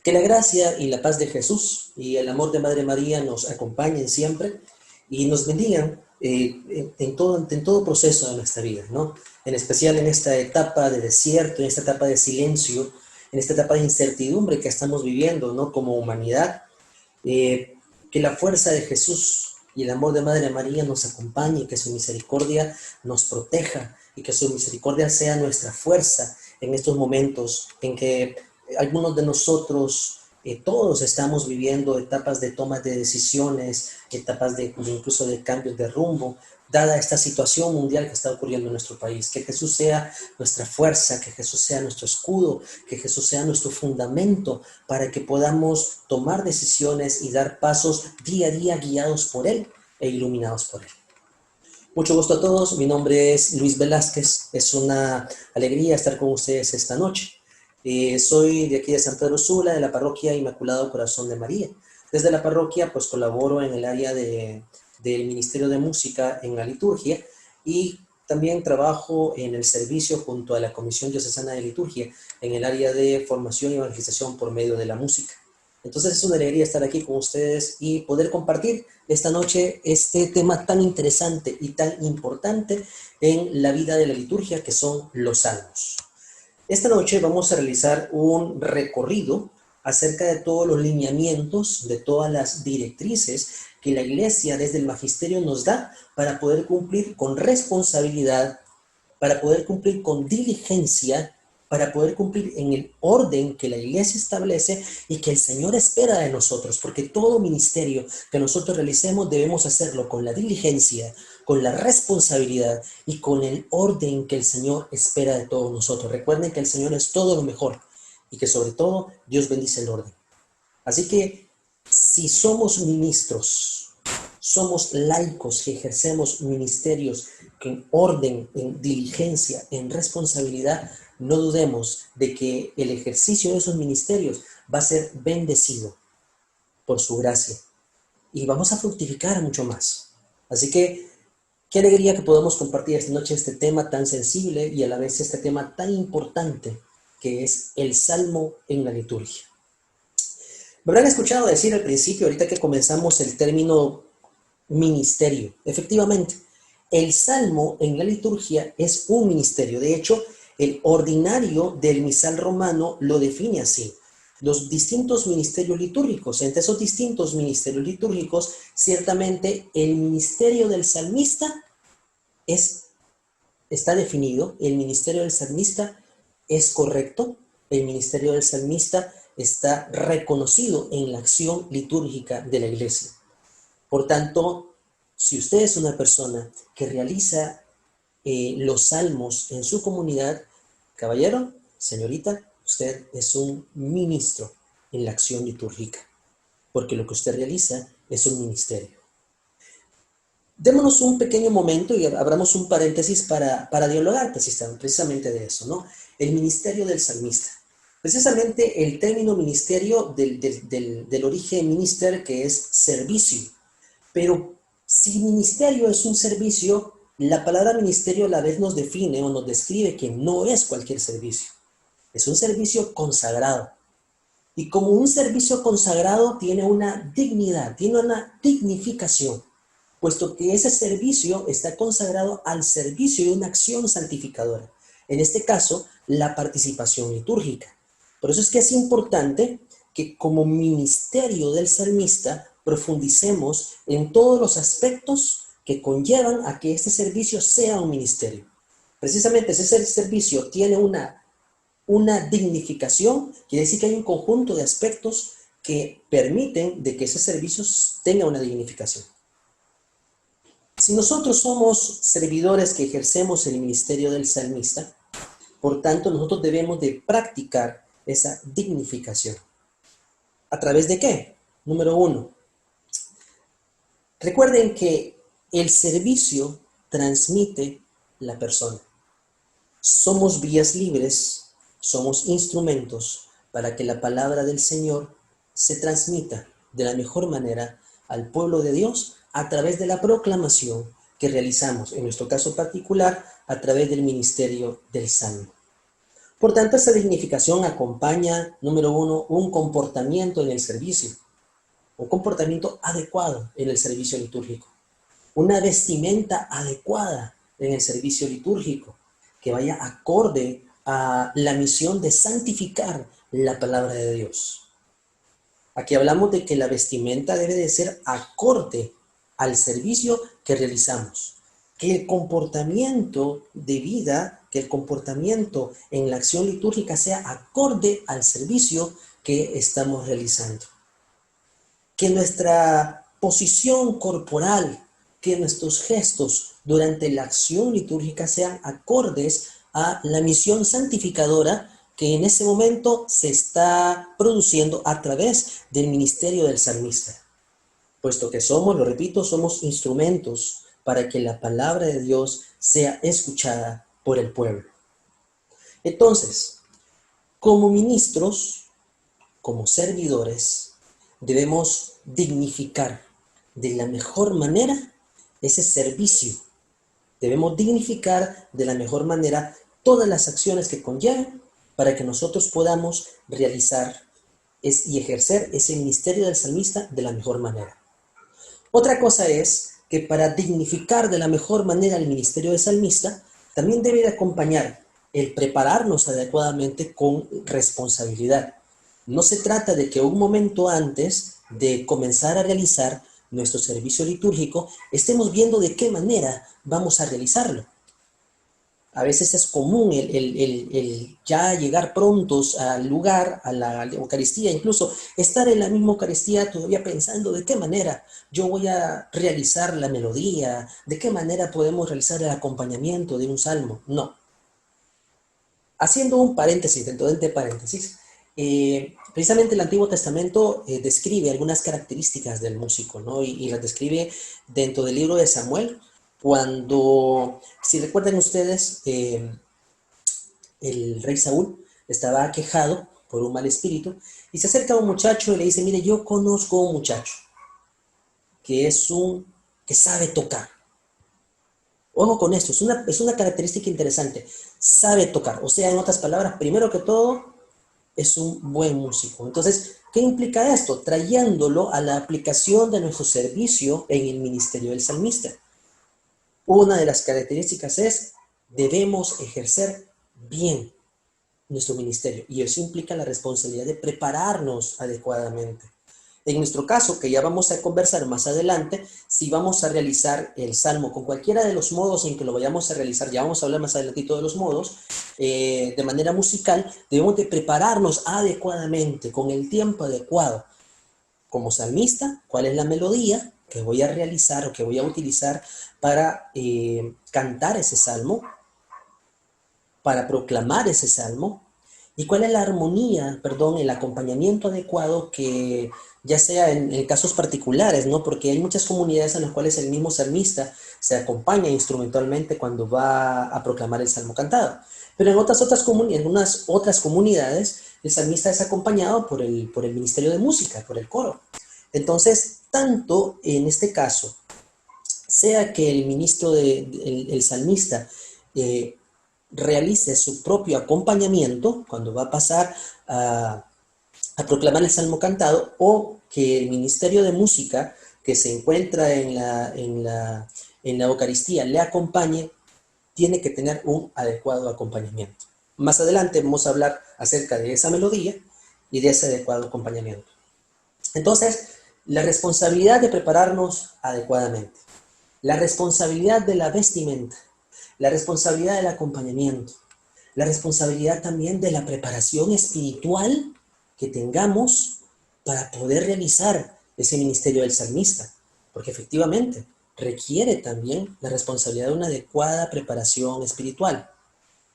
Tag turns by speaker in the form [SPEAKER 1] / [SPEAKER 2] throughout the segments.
[SPEAKER 1] Que la gracia y la paz de Jesús y el amor de Madre María nos acompañen siempre y nos bendigan en todo proceso de nuestra vida, ¿no? En especial en esta etapa de desierto, en esta etapa de silencio, en esta etapa de incertidumbre que estamos viviendo, ¿no? Como humanidad, que la fuerza de Jesús y el amor de Madre María nos acompañe, que su misericordia nos proteja y que su misericordia sea nuestra fuerza en estos momentos en que algunos de nosotros, todos estamos viviendo etapas de toma de decisiones, etapas incluso de cambios de rumbo, dada esta situación mundial que está ocurriendo en nuestro país. Que Jesús sea nuestra fuerza, que Jesús sea nuestro escudo, que Jesús sea nuestro fundamento para que podamos tomar decisiones y dar pasos día a día guiados por Él e iluminados por Él. Mucho gusto a todos, mi nombre es Luis Velázquez, es una alegría estar con ustedes esta noche. Soy de aquí de San Pedro Sula, de la parroquia Inmaculado Corazón de María. Desde la parroquia pues colaboro en el área del Ministerio de Música en la liturgia y también trabajo en el servicio junto a la Comisión Diocesana de Liturgia en el área de formación y evangelización por medio de la música. Entonces es una alegría estar aquí con ustedes y poder compartir esta noche este tema tan interesante y tan importante en la vida de la liturgia, que son los salmos. Esta noche vamos a realizar un recorrido acerca de todos los lineamientos, de todas las directrices que la Iglesia desde el Magisterio nos da para poder cumplir con responsabilidad, para poder cumplir con diligencia, para poder cumplir en el orden que la Iglesia establece y que el Señor espera de nosotros, porque todo ministerio que nosotros realicemos debemos hacerlo con la diligencia, con la responsabilidad y con el orden que el Señor espera de todos nosotros. Recuerden que el Señor es todo lo mejor y que sobre todo Dios bendice el orden. Así que si somos ministros, somos laicos que ejercemos ministerios en orden, en diligencia, en responsabilidad, no dudemos de que el ejercicio de esos ministerios va a ser bendecido por su gracia y vamos a fructificar mucho más. Así que qué alegría que podamos compartir esta noche este tema tan sensible y a la vez este tema tan importante que es el salmo en la liturgia. Me habrán escuchado decir al principio, ahorita que comenzamos, el término ministerio. Efectivamente, el salmo en la liturgia es un ministerio. De hecho, el ordinario del misal romano lo define así. Los distintos ministerios litúrgicos. Entre esos distintos ministerios litúrgicos, ciertamente el ministerio del salmista está definido. El ministerio del salmista es correcto. El ministerio del salmista está reconocido en la acción litúrgica de la iglesia. Por tanto, si usted es una persona que realiza los salmos en su comunidad, caballero, señorita, usted es un ministro en la acción litúrgica, porque lo que usted realiza es un ministerio. Démonos un pequeño momento y abramos un paréntesis para dialogar precisamente de eso, ¿no? El ministerio del salmista. Precisamente el término ministerio del origen minister, que es servicio. Pero si ministerio es un servicio, la palabra ministerio a la vez nos define o nos describe que no es cualquier servicio. Es un servicio consagrado. Y como un servicio consagrado tiene una dignidad, tiene una dignificación, puesto que ese servicio está consagrado al servicio de una acción santificadora. En este caso, la participación litúrgica. Por eso es que es importante que como ministerio del salmista profundicemos en todos los aspectos que conllevan a que este servicio sea un ministerio. Precisamente ese servicio tiene una dignificación, quiere decir que hay un conjunto de aspectos que permiten de que ese servicio tenga una dignificación. Si nosotros somos servidores que ejercemos el ministerio del salmista, por tanto nosotros debemos de practicar esa dignificación. ¿A través de qué? Número 1. Recuerden que el servicio transmite la persona. Somos vías libres, somos instrumentos para que la palabra del Señor se transmita de la mejor manera al pueblo de Dios a través de la proclamación que realizamos, en nuestro caso particular, a través del ministerio del Salmo. Por tanto, esta dignificación acompaña, número uno, un comportamiento en el servicio, un comportamiento adecuado en el servicio litúrgico, una vestimenta adecuada en el servicio litúrgico, que vaya acorde a la misión de santificar la palabra de Dios. Aquí hablamos de que la vestimenta debe de ser acorde al servicio que realizamos. Que el comportamiento de vida, que el comportamiento en la acción litúrgica sea acorde al servicio que estamos realizando. Que nuestra posición corporal, que nuestros gestos durante la acción litúrgica sean acordes a la misión santificadora que en ese momento se está produciendo a través del ministerio del salmista. Puesto que somos, lo repito, somos instrumentos para que la palabra de Dios sea escuchada por el pueblo. Entonces, como ministros, como servidores, debemos dignificar de la mejor manera ese servicio. Debemos dignificar de la mejor manera todas las acciones que conllevan para que nosotros podamos realizar y ejercer ese ministerio del salmista de la mejor manera. Otra cosa es que para dignificar de la mejor manera el ministerio del salmista, también debe de acompañar el prepararnos adecuadamente con responsabilidad. No se trata de que un momento antes de comenzar a realizar nuestro servicio litúrgico estemos viendo de qué manera vamos a realizarlo. A veces es común el ya llegar prontos al lugar, a la Eucaristía, incluso estar en la misma Eucaristía todavía pensando de qué manera yo voy a realizar la melodía, de qué manera podemos realizar el acompañamiento de un salmo. No. Haciendo un paréntesis, dentro de este paréntesis, precisamente el Antiguo Testamento describe algunas características del músico, ¿no? Y las describe dentro del libro de Samuel, cuando, si recuerdan ustedes, el rey Saúl estaba aquejado por un mal espíritu y se acerca a un muchacho y le dice, mire, yo conozco a un muchacho que sabe tocar. Ojo con esto, es una característica interesante. Sabe tocar, o sea, en otras palabras, primero que todo, es un buen músico. Entonces, ¿qué implica esto? Trayéndolo a la aplicación de nuestro servicio en el ministerio del salmista. Una de las características es, debemos ejercer bien nuestro ministerio y eso implica la responsabilidad de prepararnos adecuadamente. En nuestro caso, que ya vamos a conversar más adelante, si vamos a realizar el salmo con cualquiera de los modos en que lo vayamos a realizar, ya vamos a hablar más adelantito de los modos, de manera musical, debemos de prepararnos adecuadamente, con el tiempo adecuado. Como salmista, ¿cuál es la melodía que voy a realizar o que voy a utilizar para cantar ese salmo, para proclamar ese salmo? ¿Y cuál es la armonía, perdón, el acompañamiento adecuado que ya sea en casos particulares, ¿no? Porque hay muchas comunidades en las cuales el mismo salmista se acompaña instrumentalmente cuando va a proclamar el salmo cantado. Pero en unas otras comunidades, el salmista es acompañado por el ministerio de música, por el coro. Entonces, tanto en este caso, sea que el el salmista realice su propio acompañamiento cuando va a pasar a proclamar el salmo cantado, o que el ministerio de música que se encuentra en la Eucaristía le acompañe, tiene que tener un adecuado acompañamiento. Más adelante vamos a hablar acerca de esa melodía y de ese adecuado acompañamiento. Entonces, la responsabilidad de prepararnos adecuadamente, la responsabilidad de la vestimenta, la responsabilidad del acompañamiento, la responsabilidad también de la preparación espiritual que tengamos para poder realizar ese ministerio del salmista, porque efectivamente requiere también la responsabilidad de una adecuada preparación espiritual,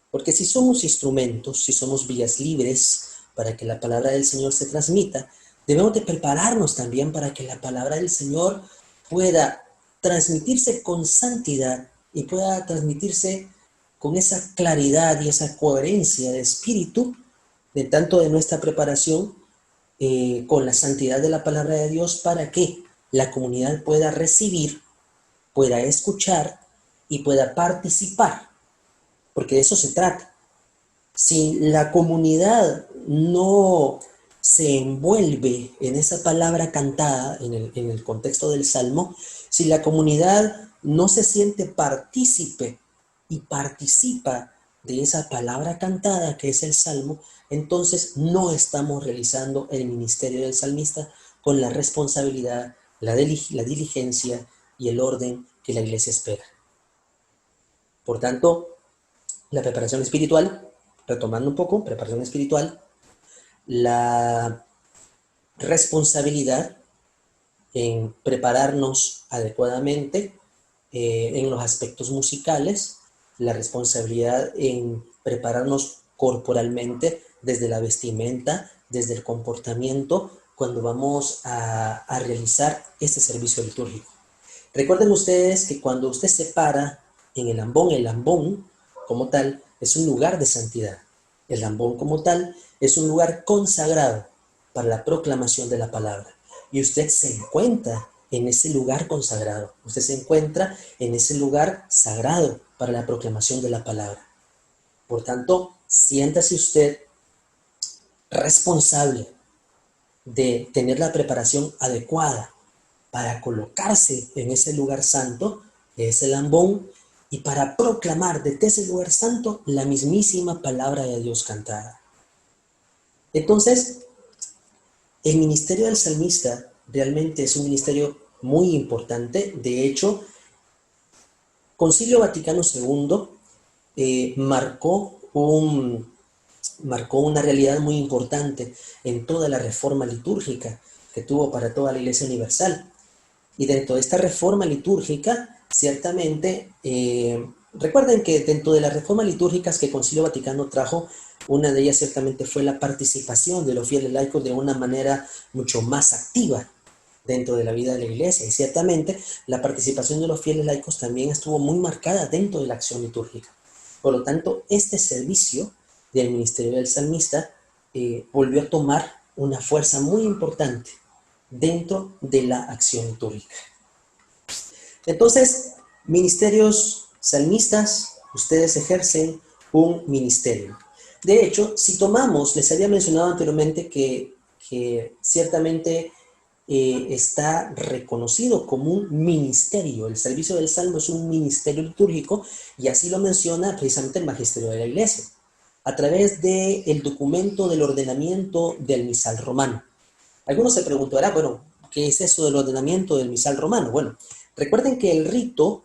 [SPEAKER 1] porque si somos instrumentos, si somos vías libres para que la palabra del Señor se transmita, debemos de prepararnos también para que la palabra del Señor pueda transmitirse con santidad y pueda transmitirse con esa claridad y esa coherencia de espíritu, de tanto de nuestra preparación con la santidad de la palabra de Dios, para que la comunidad pueda recibir, pueda escuchar y pueda participar, porque de eso se trata. Si la comunidad no se envuelve en esa palabra cantada, en el contexto del Salmo, si la comunidad no se siente partícipe y participa de esa palabra cantada que es el Salmo, entonces no estamos realizando el ministerio del salmista con la responsabilidad, la diligencia y el orden que la iglesia espera. Por tanto, la preparación espiritual, retomando un poco, preparación espiritual, la responsabilidad en prepararnos adecuadamente en los aspectos musicales, la responsabilidad en prepararnos corporalmente desde la vestimenta, desde el comportamiento, cuando vamos a realizar este servicio litúrgico. Recuerden ustedes que cuando usted se para en el ambón como tal es un lugar de santidad. El ambón como tal es un lugar consagrado para la proclamación de la palabra. Y usted se encuentra en ese lugar consagrado. Usted se encuentra en ese lugar sagrado para la proclamación de la palabra. Por tanto, siéntase usted responsable de tener la preparación adecuada para colocarse en ese lugar santo, que es el ambón, y para proclamar desde ese lugar santo la mismísima palabra de Dios cantada. Entonces, el ministerio del salmista realmente es un ministerio muy importante. De hecho, Concilio Vaticano II marcó una realidad muy importante en toda la reforma litúrgica que tuvo para toda la Iglesia Universal. Y dentro de esta reforma litúrgica, ciertamente, recuerden que dentro de las reformas litúrgicas que el Concilio Vaticano trajo, una de ellas ciertamente fue la participación de los fieles laicos de una manera mucho más activa dentro de la vida de la Iglesia. Y ciertamente la participación de los fieles laicos también estuvo muy marcada dentro de la acción litúrgica. Por lo tanto, este servicio del ministerio del salmista volvió a tomar una fuerza muy importante dentro de la acción litúrgica. Entonces, ministerios salmistas, ustedes ejercen un ministerio. De hecho, si tomamos, les había mencionado anteriormente que ciertamente está reconocido como un ministerio. El servicio del Salmo es un ministerio litúrgico y así lo menciona precisamente el magisterio de la Iglesia, a través del documento del ordenamiento del misal romano. Algunos se preguntarán, bueno, ¿qué es eso del ordenamiento del misal romano? Bueno, recuerden que el rito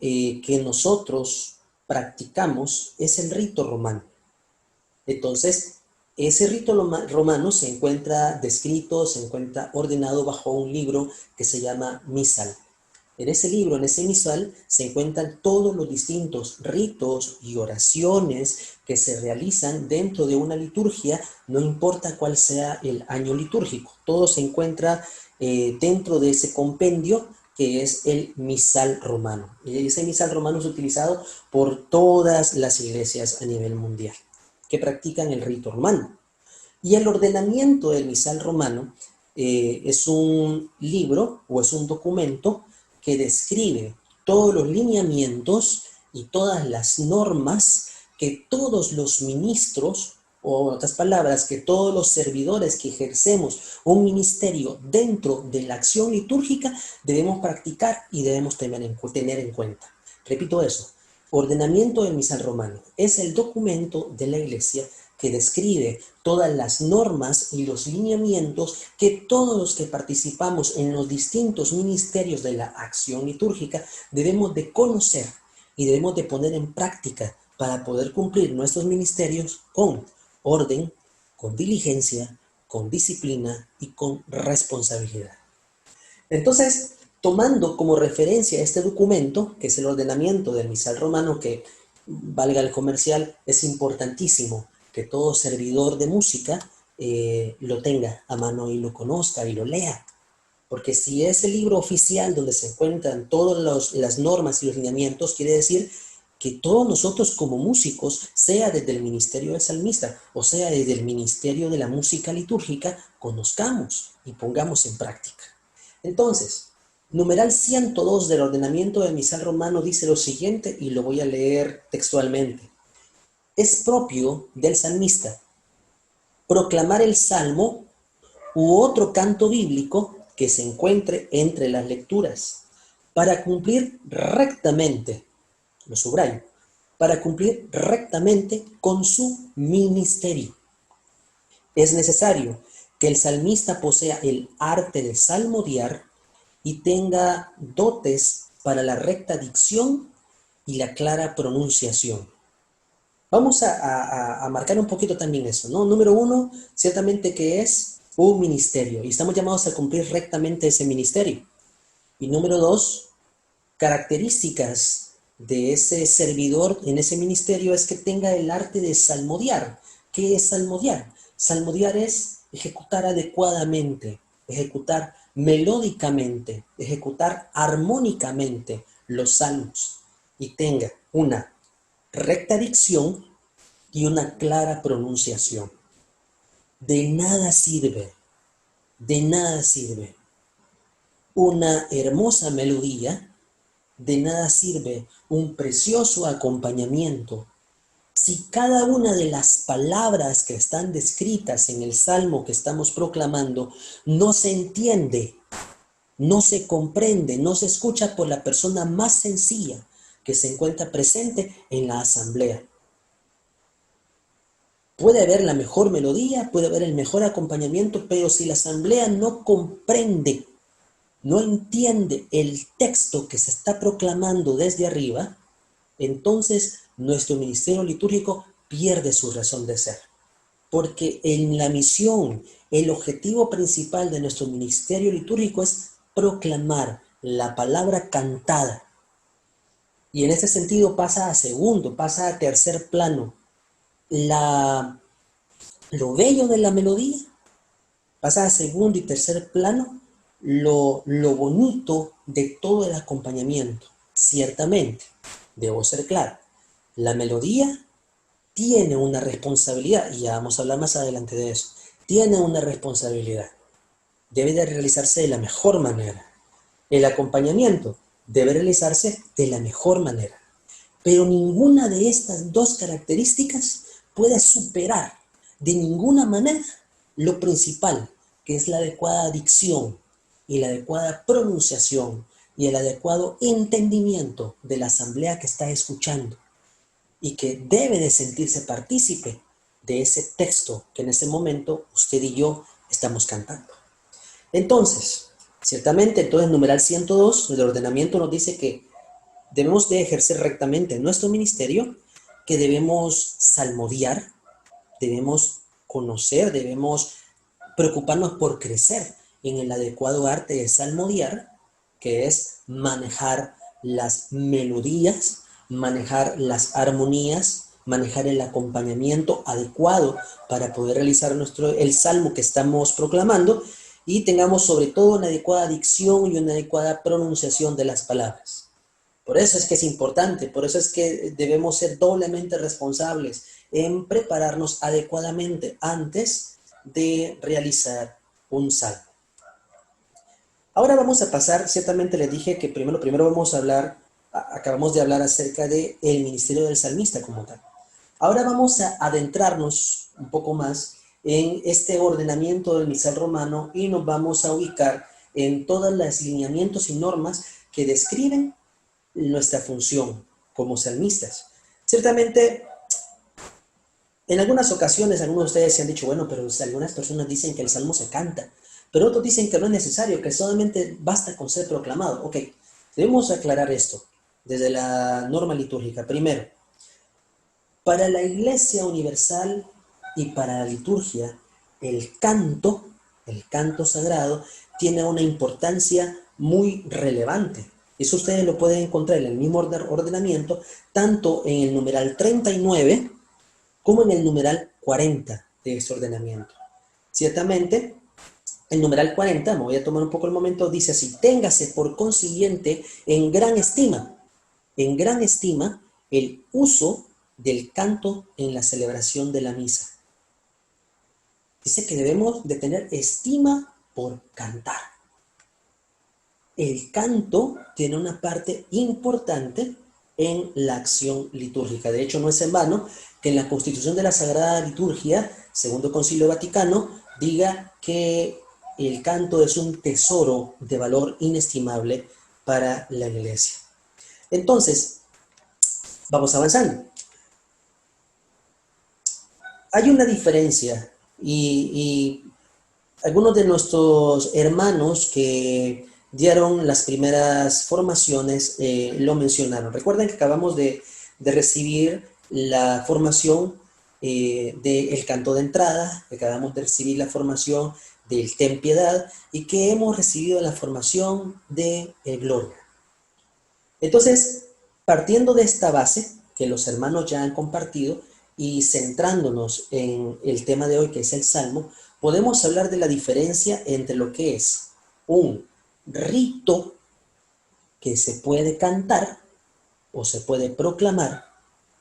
[SPEAKER 1] que nosotros practicamos es el rito romano. Entonces, ese rito romano se encuentra descrito, se encuentra ordenado bajo un libro que se llama misal. En ese libro, en ese misal, se encuentran todos los distintos ritos y oraciones que se realizan dentro de una liturgia, no importa cuál sea el año litúrgico. Todo se encuentra dentro de ese compendio que es el misal romano. Y ese misal romano es utilizado por todas las iglesias a nivel mundial que practican el rito romano. Y el ordenamiento del misal romano es un libro o es un documento que describe todos los lineamientos y todas las normas que todos los ministros, o en otras palabras, que todos los servidores que ejercemos un ministerio dentro de la acción litúrgica debemos practicar y debemos tener en cuenta. Repito eso, ordenamiento del misal romano es el documento de la Iglesia que describe todas las normas y los lineamientos que todos los que participamos en los distintos ministerios de la acción litúrgica debemos de conocer y debemos de poner en práctica para poder cumplir nuestros ministerios con orden, con diligencia, con disciplina y con responsabilidad. Entonces, tomando como referencia este documento, que es el ordenamiento del misal romano, que, valga el comercial, es importantísimo que todo servidor de música lo tenga a mano y lo conozca y lo lea. Porque si es el libro oficial donde se encuentran todas las normas y los lineamientos, quiere decir que todos nosotros como músicos, sea desde el ministerio del salmista o sea desde el ministerio de la música litúrgica, conozcamos y pongamos en práctica. Entonces, numeral 102 del ordenamiento del misal romano dice lo siguiente y lo voy a leer textualmente. Es propio del salmista proclamar el salmo u otro canto bíblico que se encuentre entre las lecturas para cumplir rectamente, lo subrayo, para cumplir rectamente con su ministerio. Es necesario que el salmista posea el arte de salmodiar y tenga dotes para la recta dicción y la clara pronunciación. Vamos a marcar un poquito también eso, ¿no? Número uno, ciertamente que es un ministerio y estamos llamados a cumplir rectamente ese ministerio. Y número dos, características de ese servidor en ese ministerio es que tenga el arte de salmodiar. ¿Qué es salmodiar? Salmodiar es ejecutar adecuadamente, ejecutar melódicamente, ejecutar armónicamente los salmos y tenga una recta dicción y una clara pronunciación. De nada sirve, de nada sirve una hermosa melodía, de nada sirve un precioso acompañamiento si cada una de las palabras que están descritas en el salmo que estamos proclamando no se entiende, no se comprende, no se escucha por la persona más sencilla que se encuentra presente en la asamblea. Puede haber la mejor melodía, puede haber el mejor acompañamiento, pero si la asamblea no comprende, no entiende el texto que se está proclamando desde arriba, entonces nuestro ministerio litúrgico pierde su razón de ser. Porque en la misión, el objetivo principal de nuestro ministerio litúrgico es proclamar la palabra cantada. Y en ese sentido pasa a segundo, pasa a tercer plano. Lo bello de la melodía pasa a segundo y tercer plano, lo bonito de todo el acompañamiento. Ciertamente, debo ser claro, la melodía tiene una responsabilidad, y ya vamos a hablar más adelante de eso, tiene una responsabilidad. Debe de realizarse de la mejor manera. El acompañamiento debe realizarse de la mejor manera. Pero ninguna de estas dos características puede superar de ninguna manera lo principal, que es la adecuada dicción y la adecuada pronunciación y el adecuado entendimiento de la asamblea que está escuchando y que debe de sentirse partícipe de ese texto que en ese momento usted y yo estamos cantando. Entonces, ciertamente, entonces, numeral 102 del ordenamiento nos dice que debemos de ejercer rectamente nuestro ministerio, que debemos salmodiar, debemos conocer, debemos preocuparnos por crecer en el adecuado arte de salmodiar, que es manejar las melodías, manejar las armonías, manejar el acompañamiento adecuado para poder realizar el salmo que estamos proclamando y tengamos sobre todo una adecuada dicción y una adecuada pronunciación de las palabras. Por eso es que es importante, por eso es que debemos ser doblemente responsables en prepararnos adecuadamente antes de realizar un salmo. Ahora vamos a pasar, ciertamente les dije que primero vamos a hablar, acabamos de hablar acerca del ministerio del salmista como tal. Ahora vamos a adentrarnos un poco más en este ordenamiento del misal romano y nos vamos a ubicar en todos los lineamientos y normas que describen nuestra función como salmistas. Ciertamente, en algunas ocasiones, algunos de ustedes se han dicho, bueno, pero algunas personas dicen que el salmo se canta, pero otros dicen que no es necesario, que solamente basta con ser proclamado. Ok, debemos aclarar esto desde la norma litúrgica. Primero, para la Iglesia Universal y para la liturgia, el canto sagrado, tiene una importancia muy relevante. Eso ustedes lo pueden encontrar en el mismo ordenamiento, tanto en el numeral 39 como en el numeral 40 de este ordenamiento. Ciertamente, el numeral 40, me voy a tomar un poco el momento, dice así: téngase por consiguiente en gran estima el uso del canto en la celebración de la misa. Dice que debemos de tener estima por cantar. El canto tiene una parte importante en la acción litúrgica. De hecho, no es en vano que en la Constitución de la Sagrada Liturgia, Segundo Concilio Vaticano, diga que el canto es un tesoro de valor inestimable para la Iglesia. Entonces, vamos avanzando. Hay una diferencia y algunos de nuestros hermanos que dieron las primeras formaciones lo mencionaron. Recuerden que acabamos de recibir la formación del canto de entrada, que acabamos de recibir la formación del Ten Piedad y que hemos recibido la formación de Gloria. Entonces, partiendo de esta base que los hermanos ya han compartido y centrándonos en el tema de hoy que es el Salmo, podemos hablar de la diferencia entre lo que es un rito que se puede cantar o se puede proclamar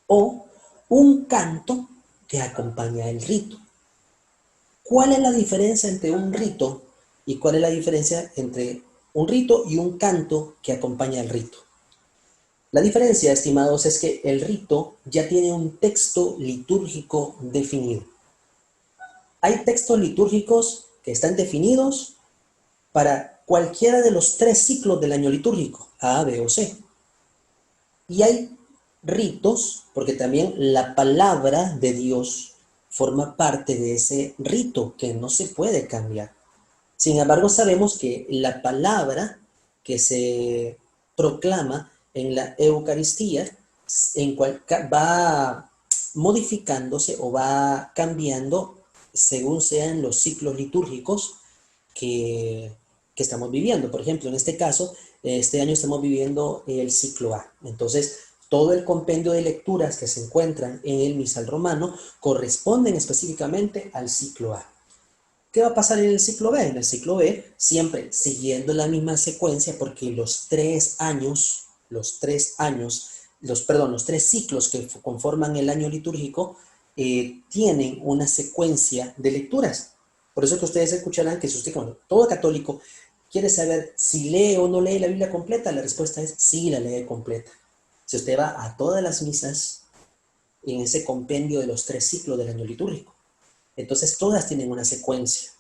[SPEAKER 1] o un canto que acompaña el rito. ¿Cuál es la diferencia entre un rito y cuál es la diferencia entre un rito y un canto que acompaña el rito? La diferencia, estimados, es que el rito ya tiene un texto litúrgico definido. Hay textos litúrgicos que están definidos para cualquiera de los 3 ciclos del año litúrgico, A, B o C. Y hay ritos, porque también la palabra de Dios forma parte de ese rito que no se puede cambiar. Sin embargo, sabemos que la palabra que se proclama en la Eucaristía va modificándose o va cambiando según sean los ciclos litúrgicos que estamos viviendo. Por ejemplo, en este caso, este año estamos viviendo el ciclo A. Entonces, todo el compendio de lecturas que se encuentran en el misal romano corresponden específicamente al ciclo A. ¿Qué va a pasar en el ciclo B? En el ciclo B, siempre siguiendo la misma secuencia, porque los tres ciclos que conforman el año litúrgico tienen una secuencia de lecturas. Por eso que ustedes escucharán que si usted, como todo católico, quiere saber si lee o no lee la Biblia completa, la respuesta es sí, la lee completa. Si usted va a todas las misas en ese compendio de los 3 ciclos del año litúrgico, entonces todas tienen una secuencia.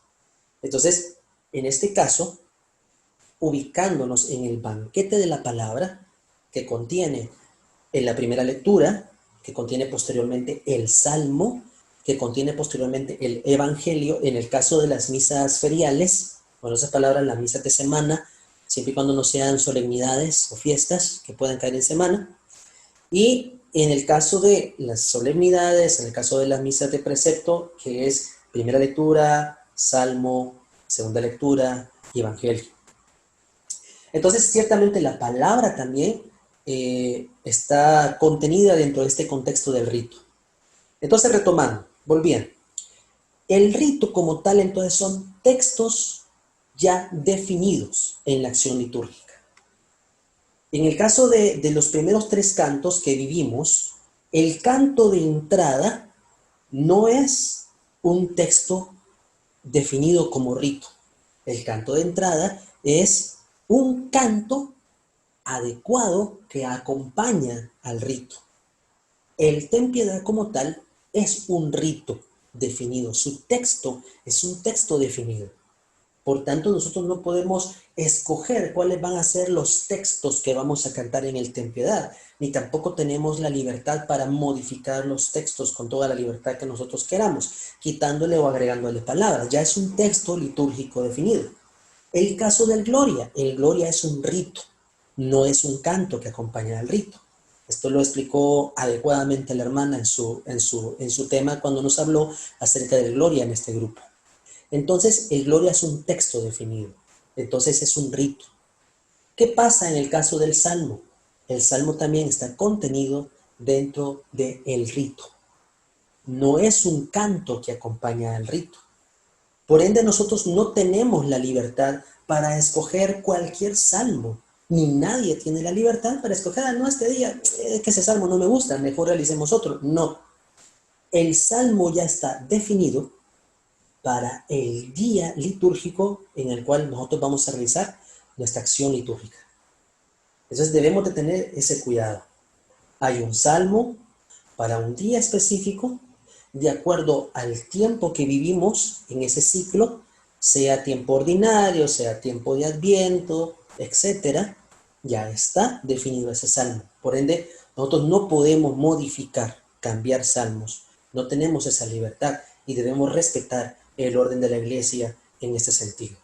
[SPEAKER 1] Entonces, en este caso, ubicándonos en el banquete de la palabra, que contiene en la primera lectura, que contiene posteriormente el Salmo, que contiene posteriormente el Evangelio, en el caso de las misas feriales, bueno, esas palabras, las misas de semana, siempre y cuando no sean solemnidades o fiestas que puedan caer en semana, y en el caso de las solemnidades, en el caso de las misas de precepto, que es primera lectura, Salmo, segunda lectura y Evangelio. Entonces, ciertamente la palabra también está contenida dentro de este contexto del rito. Entonces, retomando, volviendo. El rito como tal, entonces, son textos ya definidos en la acción litúrgica. En el caso de los primeros 3 cantos que vivimos, el canto de entrada no es un texto definido como rito. El canto de entrada es un canto adecuado que acompaña al rito. El Ten Piedad como tal es un rito definido. Su texto es un texto definido. Por tanto, nosotros no podemos escoger cuáles van a ser los textos que vamos a cantar en el Ten Piedad, ni tampoco tenemos la libertad para modificar los textos con toda la libertad que nosotros queramos, quitándole o agregándole palabras. Ya es un texto litúrgico definido. El caso del Gloria. El Gloria es un rito, no es un canto que acompaña al rito. Esto lo explicó adecuadamente la hermana en su tema cuando nos habló acerca del Gloria en este grupo. Entonces, el Gloria es un texto definido. Entonces, es un rito. ¿Qué pasa en el caso del Salmo? El Salmo también está contenido dentro del rito. No es un canto que acompaña al rito. Por ende, nosotros no tenemos la libertad para escoger cualquier salmo. Ni nadie tiene la libertad para escoger, no, este día, que ese salmo no me gusta, mejor realicemos otro. No. El salmo ya está definido para el día litúrgico en el cual nosotros vamos a realizar nuestra acción litúrgica. Entonces debemos de tener ese cuidado. Hay un salmo, para un día específico, de acuerdo al tiempo que vivimos en ese ciclo, sea tiempo ordinario, sea tiempo de Adviento, etcétera. Ya está definido ese salmo. Por ende, nosotros no podemos modificar, cambiar salmos. No tenemos esa libertad y debemos respetar el orden de la iglesia en este sentido.